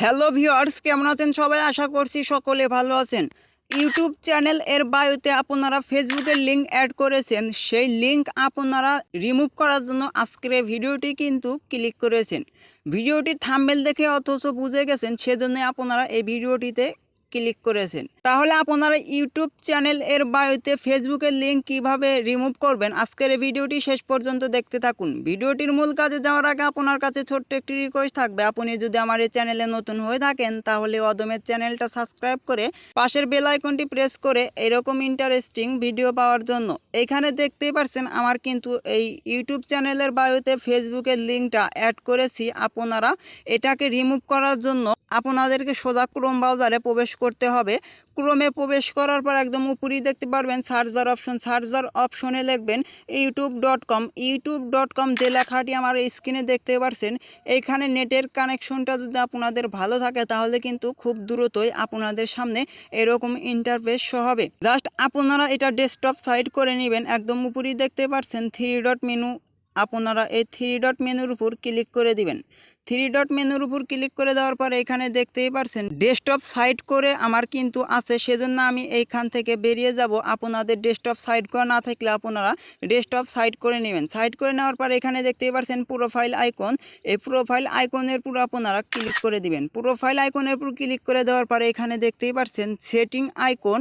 Hello viewers, কেমন আছেন সবাই? আশা করছি সকলে ভালো আছেন। ইউটিউব চ্যানেল এর বায়োতে আপনারা ফেসবুকের লিঙ্ক অ্যাড করেছেন, সেই লিঙ্ক আপনারা রিমুভ করার জন্য আজকের এই ভিডিওটি কিন্তু ক্লিক করেছেন। ভিডিওটির থাম্বনেল দেখে অথচ বুঝে গেছেন, সেজন্য আপনারা এই ভিডিওটিতে ক্লিক করেছেন। তাহলে আপনারা ইউটিউব চ্যানেল এর বায়োতে ফেসবুকের লিঙ্ক কিভাবে রিমুভ করবেন, আজকের এই ভিডিওটি শেষ পর্যন্ত দেখতে থাকুন। ভিডিওটির মূল কাজে যাওয়ার আগে আপনার কাছে ছোট্ট একটি রিকোয়েস্ট থাকবে, আপনি যদি আমার এই চ্যানেলে নতুন হয়ে থাকেন তাহলে অদমের চ্যানেলটা সাবস্ক্রাইব করে পাশের বেল আইকনটি প্রেস করে এরকম ইন্টারেস্টিং ভিডিও পাওয়ার জন্য। এখানে দেখতেই পাচ্ছেন আমার কিন্তু এই ইউটিউব চ্যানেলের বায়োতে ফেসবুকের লিঙ্কটা অ্যাড করেছি। আপনারা এটাকে রিমুভ করার জন্য আপনাদেরকে সোজা ক্রোম ব্রাউজারে প্রবেশ করতে হবে। ক্রোমে প্রবেশ করার পর একদম উপরেই দেখতে পারবেন search bar option. Search bar অপশনে লিখবেন youtube.com। যে লেখাটি আমার স্ক্রিনে দেখতে পাচ্ছেন, এইখানে নেটের কানেকশনটা যদি আপনাদের ভালো থাকে তাহলে কিন্তু খুব দ্রুতই আপনাদের সামনে এরকম ইন্টারফেস শো হবে। জাস্ট আপনারা এটা ডেস্কটপ সাইড করে নেবেন। একদম উপরেই দেখতে পাচ্ছেন 3 ডট মেনু, আপনারা এই 3 ডট মেনুর উপর ক্লিক করে দিবেন। 3 ডট মেনুর উপর ক্লিক করে দেওয়ার পরে এখানে দেখতেই পারছেন ডেস্কটপ সাইড করে আমার কিন্তু আছে, সেজন্য আমি এইখান থেকে বেরিয়ে যাব। আপনাদের ডেস্কটপ সাইড করা না থাকলে আপনারা ডেস্কটপ সাইড করে নেবেন। সাইড করে নেওয়ার পর এখানে দেখতেই পারছেন প্রোফাইল আইকন, এই প্রোফাইল আইকনের উপর আপনারা ক্লিক করে দিবেন। প্রোফাইল আইকনের উপর ক্লিক করে দেওয়ার পরে এখানে দেখতেই পারছেন সেটিং আইকন,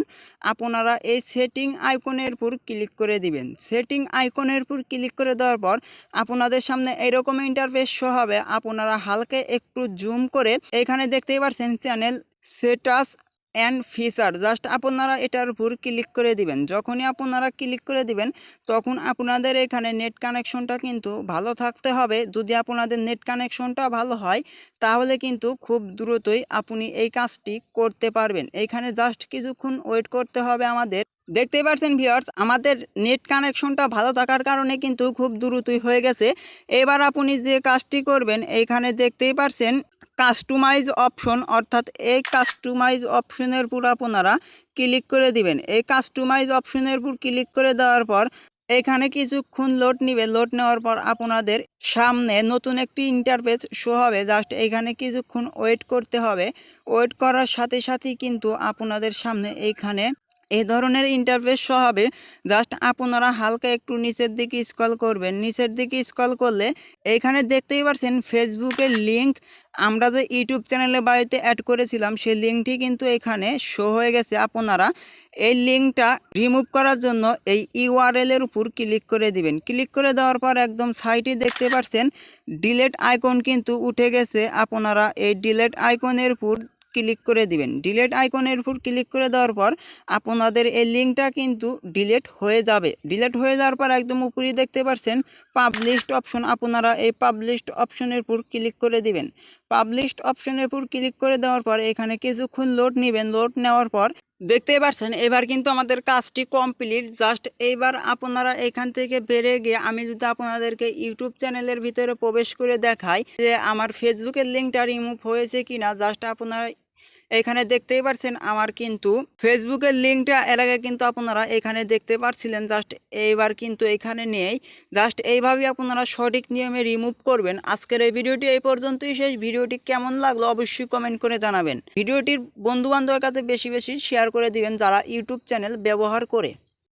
আপনারা এই সেটিং আইকনের উপর ক্লিক করে দিবেন। সেটিং আইকনের উপর ক্লিক করে দেওয়ার পর আপনাদের সামনে এরকম ইন্টারফেস শো হবে। আপনারা হালকা একটু জুম করে এখানে দেখতেই পাচ্ছেন channel status and feature, just আপনারা এটার উপর ক্লিক করে দিবেন। যখনই আপনারা ক্লিক করে দিবেন তখন আপনাদের এখানে নেট কানেকশনটা কিন্তু ভালো থাকতে হবে। যদি আপনাদের নেট কানেকশনটা ভালো হয় তাহলে কিন্তু খুব দ্রুতই আপনি এই কাজটি করতে পারবেন। এইখানে জাস্ট কিছুক্ষণ ওয়েট করতে হবে আমাদের। দেখতেই পাচ্ছেন ভিউয়ার্স, আমাদের নেট কানেকশনটা ভালো থাকার কারণে কিন্তু খুব দ্রুতই হয়ে গেছে। এবার আপনি যে কাজটি করবেন, এইখানে দেখতেই পাচ্ছেন কাস্টমাইজ অপশন, অর্থাৎ এই কাস্টমাইজ অপশনের উপর আপনারা ক্লিক করে দিবেন। এই কাস্টমাইজ অপশনের উপর ক্লিক করে দেওয়ার পর এখানে কিছুক্ষণ লোড নিবে। লোড নেওয়ার পর আপনাদের সামনে নতুন একটি ইন্টারফেস শো হবে। জাস্ট এখানে কিছুক্ষণ ওয়েট করতে হবে। ওয়েট করার সাথে সাথেই কিন্তু আপনাদের সামনে এইখানে এই ধরনের ইন্টারফেস শো হবে। জাস্ট আপনারা হালকা একটু নিচের দিকে স্ক্রল করবেন। নিচের দিকে স্ক্রল করলে এইখানে দেখতেই পাচ্ছেন ফেসবুকের লিঙ্ক আমরা যে ইউটিউব চ্যানেলে বাড়িতে অ্যাড করেছিলাম সেই লিঙ্কটি কিন্তু এখানে শো হয়ে গেছে। আপনারা এই লিঙ্কটা রিমুভ করার জন্য এই ইউআরএল এর উপর ক্লিক করে দিবেন। ক্লিক করে দেওয়ার পর একদম সাইডে দেখতে পাচ্ছেন ডিলেট আইকন কিন্তু উঠে গেছে। আপনারা এই ডিলেট আইকনের উপর ক্লিক করে দিবেন। ডিলেট আইকনের উপর ক্লিক করে দেওয়ার পর আপনাদের এই লিঙ্কটা কিন্তু ডিলেট হয়ে যাবে। ডিলেট হয়ে যাওয়ার পর একদম উপরে দেখতে পাচ্ছেন পাবলিশড অপশন, আপনারা এই পাবলিশড অপশনের উপর ক্লিক করে দিবেন। পাবলিশড অপশনের উপর ক্লিক করে দেওয়ার পর এখানে কিছুক্ষণ লোড নেবেন। লোড নেওয়ার পর দেখতেই পাচ্ছেন এবার কিন্তু আমাদের কাজটি কমপ্লিট। জাস্ট এইবার আপনারা এখান থেকে বেরিয়ে গিয়ে আমি যদি আপনাদেরকে ইউটিউব চ্যানেলের ভিতরে প্রবেশ করে দেখাই যে আমার ফেসবুকের লিঙ্কটা রিমুভ হয়েছে কিনা, জাস্ট আপনারা এখানে দেখতেই পাচ্ছেন আমার কিন্তু ফেসবুকের লিঙ্কটা এর আগে কিন্তু আপনারা এখানে দেখতে পাচ্ছিলেন। জাস্ট এইবার কিন্তু এখানে নেই। জাস্ট এইভাবে আপনারা সঠিক নিয়মে রিমুভ করবেন। আজকের এই ভিডিওটি এই পর্যন্তই শেষ। ভিডিওটি কেমন লাগলো অবশ্যই কমেন্ট করে জানাবেন। ভিডিওটির বন্ধু বান্ধবের কাছে বেশি বেশি শেয়ার করে দিবেন যারা ইউটিউব চ্যানেল ব্যবহার করে।